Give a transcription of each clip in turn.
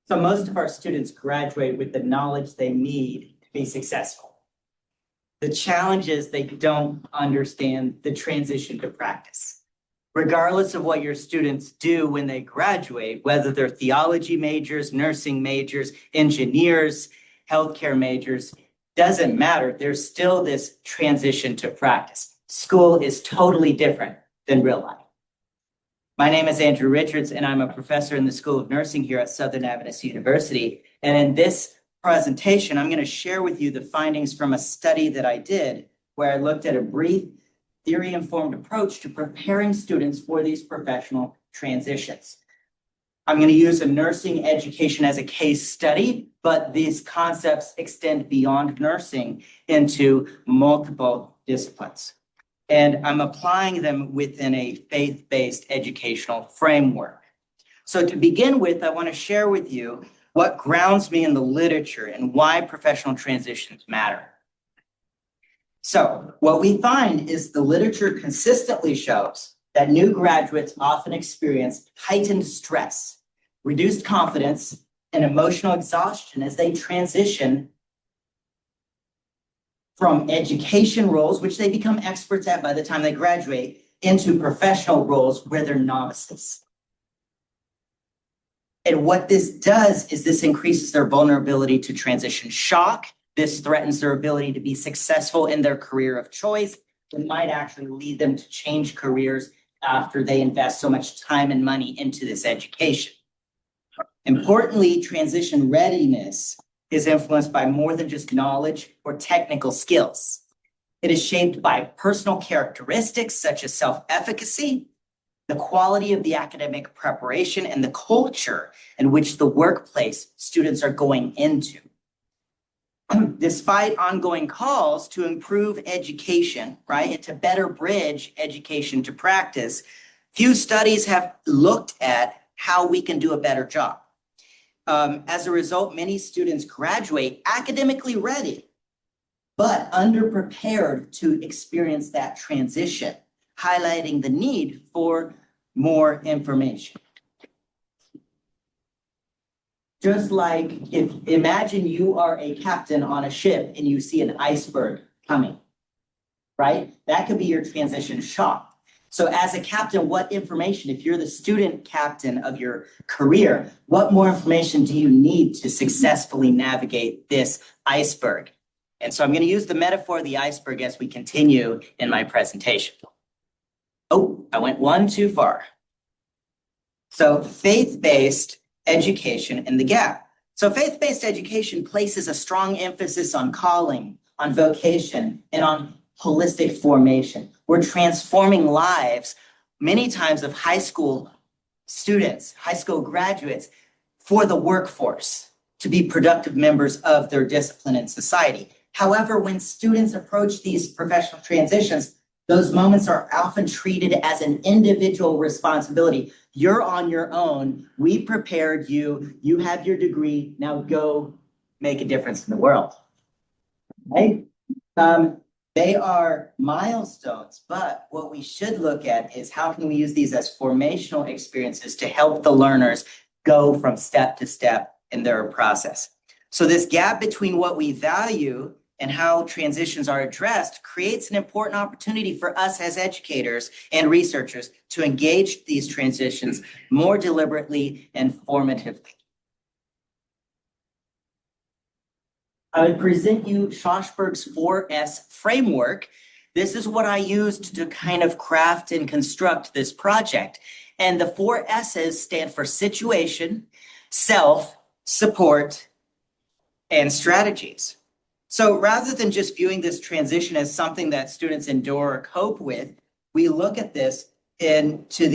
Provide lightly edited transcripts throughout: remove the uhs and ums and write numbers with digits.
So most of our students graduate with the knowledge they need to be successful. The challenge is they don't understand the transition to practice. Regardless of what your students do when they graduate, whether they're theology majors, nursing majors, engineers, healthcare majors, doesn't matter. There's still this transition to practice. School is totally different than real life. My name is Andrew Richards, and I'm a professor in the School of Nursing here at Southern Adventist University. And in this presentation, I'm going to share with you the findings from a study that I did where I looked at a brief theory-informed approach to preparing students for these professional transitions. I'm going to use a nursing education as a case study, but these concepts extend beyond nursing into multiple disciplines. And I'm applying them within a faith-based educational framework. So to begin with, I want to share with you what grounds me in the literature and why professional transitions matter. So what we find is the literature consistently shows that new graduates often experience heightened stress, reduced confidence, and emotional exhaustion as they transition from education roles, which they become experts at by the time they graduate, into professional roles where they're novices. And what this does is this increases their vulnerability to transition shock. This threatens their ability to be successful in their career of choice. It might actually lead them to change careers after they invest so much time and money into this education. Importantly, transition readiness is influenced by more than just knowledge or technical skills. It is shaped by personal characteristics such as self-efficacy, the quality of the academic preparation, and the culture in which the workplace students are going into. Despite ongoing calls to improve education, right, and to better bridge education to practice, few studies have looked at how we can do a better job. As a result, many students graduate academically ready, but underprepared to experience that transition, highlighting the need for more information. Just like imagine you are a captain on a ship and you see an iceberg coming, right? That could be your transition shock. So as a captain, what information, if you're the student captain of your career, what more information do you need to successfully navigate this iceberg? And so I'm going to use the metaphor of the iceberg as we continue in my presentation. Oh, I went one too far. So faith-based education and the gap. So faith-based education places a strong emphasis on calling, on vocation, and on holistic formation. We're transforming lives many times of high school students, high school graduates for the workforce to be productive members of their discipline and society. However, when students approach these professional transitions, those moments are often treated as an individual responsibility. You're on your own. We prepared you. You have your degree. Now go make a difference in the world. Right? They are milestones, but what we should look at is how can we use these as formational experiences to help the learners go from step to step in their process. So this gap between what we value and how transitions are addressed creates an important opportunity for us as educators and researchers to engage these transitions more deliberately and formatively. I would present you Schlossberg's 4S framework. This is what I used to kind of craft and construct this project. And the 4 S's stand for situation, self, support, and strategies. So rather than just viewing this transition as something that students endure or cope with, we look at this into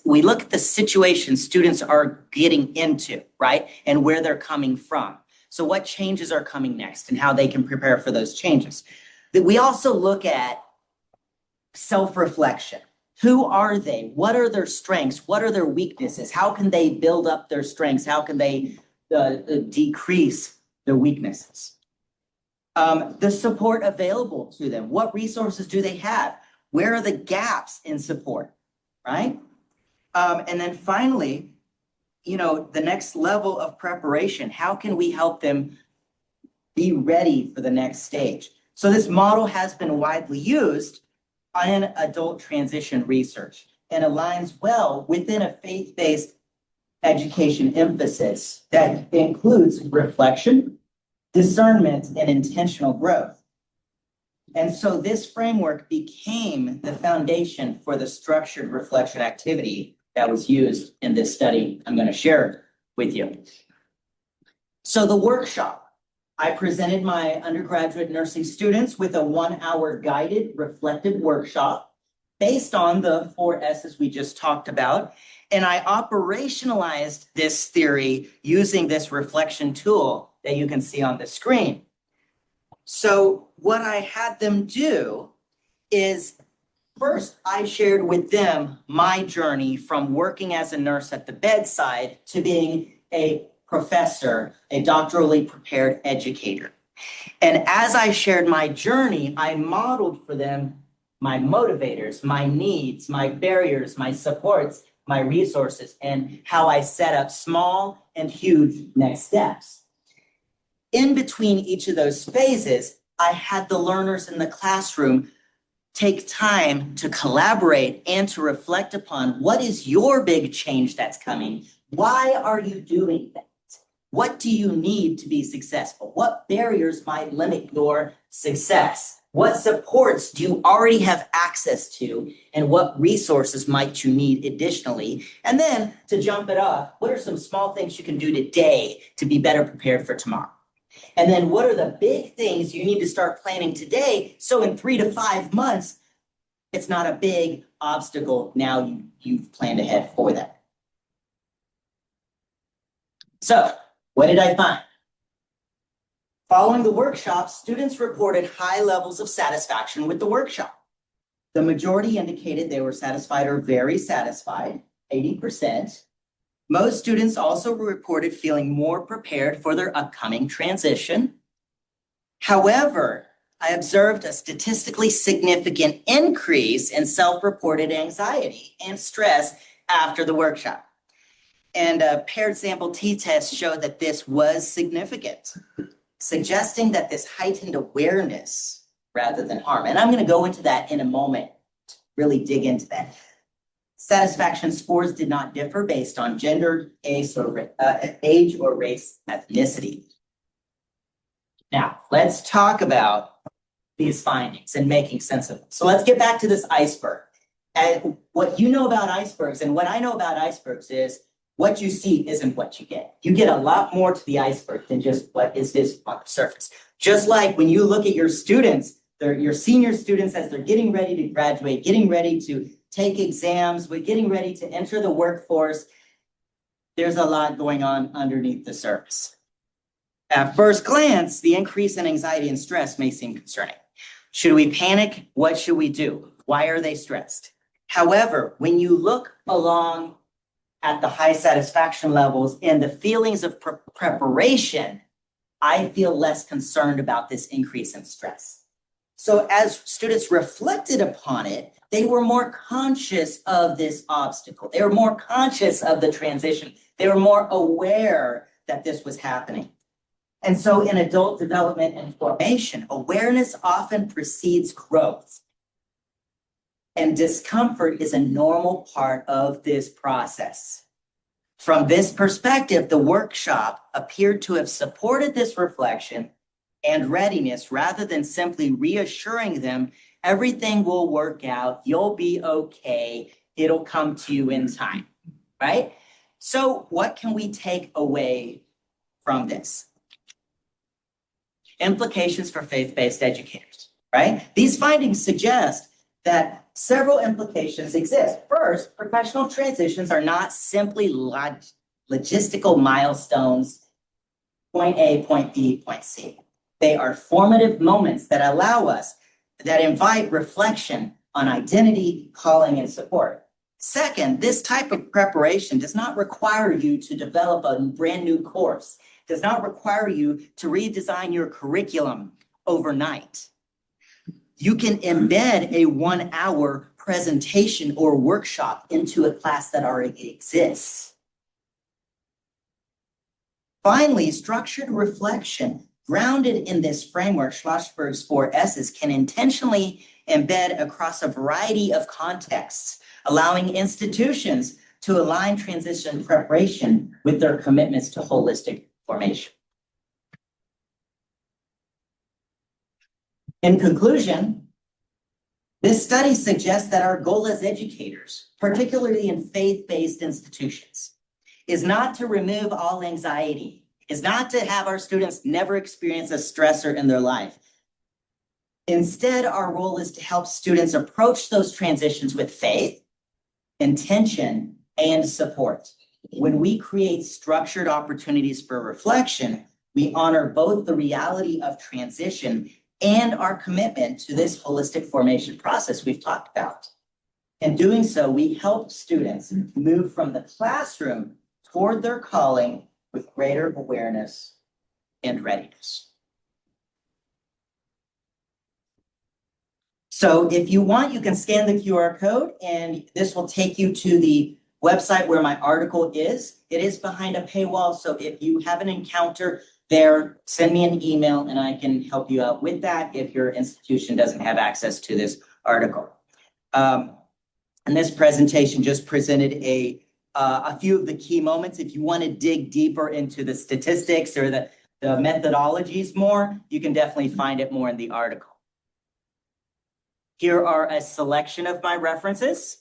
we look at the situation students are getting into, right? And where they're coming from. So what changes are coming next and how they can prepare for those changes. We also look at self-reflection. Who are they? What are their strengths? What are their weaknesses? How can they build up their strengths? How can they decrease their weaknesses? The support available to them. What resources do they have? Where are the gaps in support, right? And then finally, the next level of preparation? How can we help them be ready for the next stage? So this model has been widely used in adult transition research and aligns well within a faith-based education emphasis that includes reflection, discernment, and intentional growth. And so this framework became the foundation for the structured reflection activity that was used in this study I'm going to share with you. So the workshop, I presented my undergraduate nursing students with a 1-hour guided reflective workshop based on the 4 S's we just talked about. And I operationalized this theory using this reflection tool that you can see on the screen. So what I had them do is, first, I shared with them my journey from working as a nurse at the bedside to being a professor, a doctorally prepared educator. And as I shared my journey, I modeled for them my motivators, my needs, my barriers, my supports, my resources, and how I set up small and huge next steps. In between each of those phases, I had the learners in the classroom take time to collaborate and to reflect upon what is your big change that's coming? Why are you doing that? What do you need to be successful? What barriers might limit your success? What supports do you already have access to? And what resources might you need additionally? And then to jump it off, what are some small things you can do today to be better prepared for tomorrow? And then what are the big things you need to start planning today so in 3 to 5 months, it's not a big obstacle. Now you've planned ahead for that. So what did I find? Following the workshop, students reported high levels of satisfaction with the workshop. The majority indicated they were satisfied or very satisfied, 80%. Most students also reported feeling more prepared for their upcoming transition. However, I observed a statistically significant increase in self-reported anxiety and stress after the workshop. And a paired sample t-test showed that this was significant, suggesting that this heightened awareness rather than harm. And I'm going to go into that in a moment, really dig into that. Satisfaction scores did not differ based on gender, age, or race, ethnicity. Now, let's talk about these findings and making sense of them. So let's get back to this iceberg. And what you know about icebergs and what I know about icebergs is what you see isn't what you get. You get a lot more to the iceberg than just what is this on the surface. Just like when you look at your students, your senior students as they're getting ready to graduate, getting ready to take exams, we're getting ready to enter the workforce, there's a lot going on underneath the surface. At first glance, the increase in anxiety and stress may seem concerning. Should we panic? What should we do? Why are they stressed? However, when you look along at the high satisfaction levels and the feelings of preparation, I feel less concerned about this increase in stress. So as students reflected upon it, they were more conscious of this obstacle. They were more conscious of the transition. They were more aware that this was happening. And so in adult development and formation, awareness often precedes growth. And discomfort is a normal part of this process. From this perspective, the workshop appeared to have supported this reflection and readiness rather than simply reassuring them everything will work out, you'll be okay, it'll come to you in time, right? So what can we take away from this? Implications for faith-based educators, right? These findings suggest that several implications exist. First, professional transitions are not simply logistical milestones, point A, point B, point C. They are formative moments that allow us, that invite reflection on identity, calling, and support. Second, this type of preparation does not require you to develop a brand new course, does not require you to redesign your curriculum overnight. You can embed a 1-hour presentation or workshop into a class that already exists. Finally, structured reflection, grounded in this framework, Schlossberg's 4S's, can intentionally embed across a variety of contexts, allowing institutions to align transition preparation with their commitments to holistic formation. In conclusion, this study suggests that our goal as educators, particularly in faith-based institutions, is not to remove all anxiety, is not to have our students never experience a stressor in their life. Instead, our role is to help students approach those transitions with faith, intention, and support. When we create structured opportunities for reflection, we honor both the reality of transition and our commitment to this holistic formation process we've talked about. In doing so, we help students move from the classroom toward their calling with greater awareness and readiness. So if you want, you can scan the QR code and this will take you to the website where my article is. It is behind a paywall, so if you have an encounter there, send me an email and I can help you out with that if your institution doesn't have access to this article. And this presentation just presented a few of the key moments. If you want to dig deeper into the statistics or the methodologies more, you can definitely find it more in the article. Here are a selection of my references.